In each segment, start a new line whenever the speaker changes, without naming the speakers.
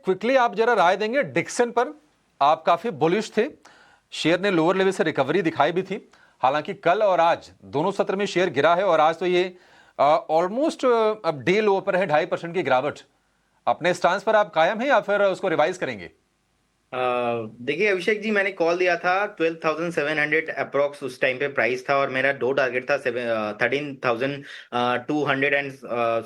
Quickly आप जरा राय देंगे डिक्सन पर। आप काफी बुलिश थे, शेयर ने लोअर लेवल से रिकवरी दिखाई भी थी, हालांकि कल और आज दोनों सत्र में शेयर गिरा है और आज तो ये ऑलमोस्ट अब डे लो पर है, 2.5% की गिरावट। अपने स्टांस पर आप कायम हैं या फिर उसको रिवाइज करेंगे?
देखिए अभिषेक जी, मैंने कॉल दिया था 12,700 अप्रोक्स उस टाइम पे प्राइस था, और मेरा दो टारगेट था 13,200 एंड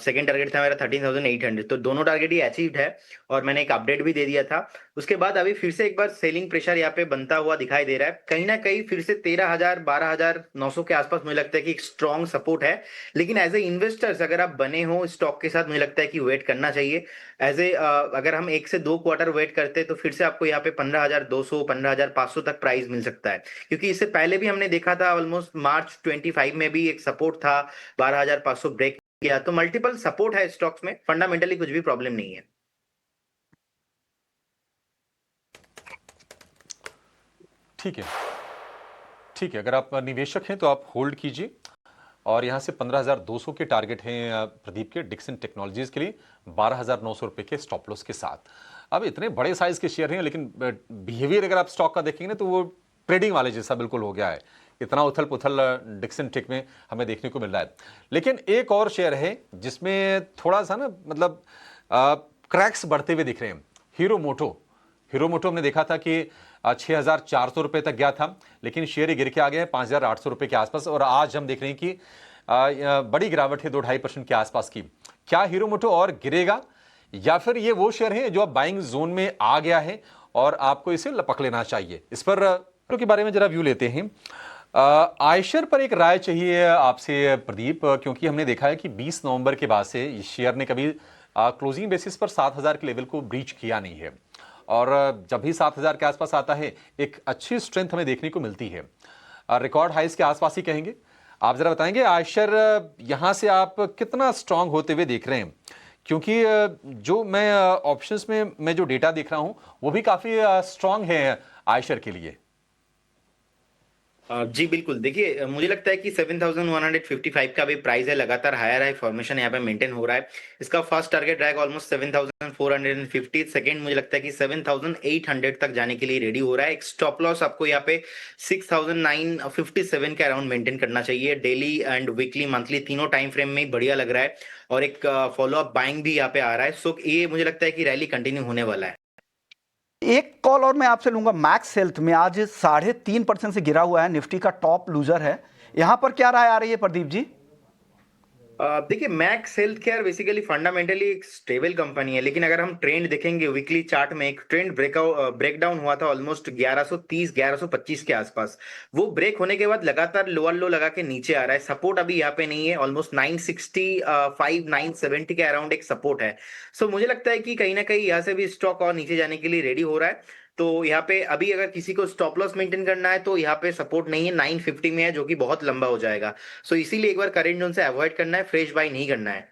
सेकंड टारगेट था मेरा 13,800। तो दोनों टारगेट ही अचीव्ड है और मैंने एक अपडेट भी दे दिया था। उसके बाद अभी फिर से एक बार सेलिंग प्रेशर यहाँ पे बनता हुआ दिखाई दे रहा है, कहीं ना कहीं फिर से 13,000 12,900 के आसपास मुझे लगता है कि एक स्ट्रॉन्ग सपोर्ट है। लेकिन एज ए इन्वेस्टर्स अगर आप बने हो स्टॉक के साथ, मुझे लगता है कि वेट करना चाहिए। एज ए अगर हम 1 से 2 क्वार्टर वेट करते हैं तो फिर से आपको यहाँ पे 15,200 15,500 तक प्राइस मिल सकता है, क्योंकि इससे पहले भी हमने देखा था ऑलमोस्ट मार्च 25 में भी एक सपोर्ट था 12,500 ब्रेक किया। तो मल्टीपल सपोर्ट है स्टॉक्स में, फंडामेंटली कुछ भी प्रॉब्लम नहीं है।
ठीक है, ठीक है, अगर आप निवेशक हैं तो आप होल्ड कीजिए। और यहां से 15,200 के टारगेट हैं प्रदीप के डिक्सन टेक्नोलॉजीज के लिए, 12,900 रुपए के स्टॉप लॉस के साथ। अब इतने बड़े साइज के शेयर हैं, लेकिन बिहेवियर अगर आप स्टॉक का देखेंगे ना तो वो ट्रेडिंग वाले जैसा बिल्कुल हो गया है। इतना उथल पुथल डिक्सन टेक में हमें देखने को मिल रहा है। लेकिन एक और शेयर है जिसमें थोड़ा सा ना मतलब क्रैक्स बढ़ते हुए दिख रहे हैं, हीरो मोटो। हीरो मोटो हमने देखा था कि 6,400 रुपए तक गया था, लेकिन शेयर गिर के आ गया है 5,800 रुपए के आसपास, और आज हम देख रहे हैं कि बड़ी गिरावट है 2-2.5% के आसपास की। क्या हीरो मोटो और गिरेगा, या फिर ये वो शेयर है जो अब बाइंग जोन में आ गया है और आपको इसे लपक लेना चाहिए? इस पर के बारे में जरा व्यू लेते हैं। आयशर पर एक राय चाहिए आपसे प्रदीप, क्योंकि हमने देखा है कि 20 नवंबर के बाद से इस शेयर ने कभी क्लोजिंग बेसिस पर 7,000 के लेवल को ब्रीच किया नहीं है, और जब भी 7,000 के आसपास आता है एक अच्छी स्ट्रेंथ हमें देखने को मिलती है। रिकॉर्ड हाइस के आसपास ही कहेंगे। आप जरा बताएंगे आयशर यहां से आप कितना स्ट्रांग होते हुए देख रहे हैं, क्योंकि जो मैं ऑप्शंस में मैं जो डेटा देख रहा हूं वो भी काफी स्ट्रांग है आयशर के लिए।
जी बिल्कुल, देखिए मुझे लगता है कि 7,155 का भी प्राइस है, लगातार हायर हाई फॉर्मेशन यहाँ पे मेंटेन हो रहा है। इसका फर्स्ट टारगेट रहेगा ऑलमोस्ट 7,450, सेकंड मुझे लगता है कि 7,800 तक जाने के लिए रेडी हो रहा है। एक स्टॉप लॉस आपको यहाँ पे 6,957 के अराउंड मेंटेन करना चाहिए। डेली एंड वीकली मंथली तीनों टाइम फ्रेम में बढ़िया लग रहा है, और एक फॉलो अप बाइंग भी यहाँ पे आ रहा है। सो ये मुझे लगता है कि रैली कंटिन्यू होने वाला है।
एक कॉल और मैं आपसे लूंगा। मैक्स हेल्थ में आज 3.5% से गिरा हुआ है, निफ्टी का टॉप लूजर है। यहां पर क्या राय आ रही है प्रदीप जी?
देखिए max health care basically fundamentally एक स्टेबल कंपनी है, लेकिन अगर हम ट्रेंड देखेंगे वीकली चार्ट में, एक ट्रेंड ब्रेकडाउन हुआ था ऑलमोस्ट 1130 1125 के आसपास। वो ब्रेक होने के बाद लगातार लोअर लो लगा के नीचे आ रहा है। सपोर्ट अभी यहाँ पे नहीं है, ऑलमोस्ट 965 970 के अराउंड एक सपोर्ट है। सो मुझे लगता है कि कहीं ना कहीं यहाँ से भी स्टॉक और नीचे जाने के लिए रेडी हो रहा है। तो यहाँ पे अभी अगर किसी को स्टॉप लॉस मेंटेन करना है तो यहाँ पे सपोर्ट नहीं है, 950 में है, जो कि बहुत लंबा हो जाएगा। सो इसीलिए एक बार करेंट जोन से अवॉइड करना है, फ्रेश बाय नहीं करना है।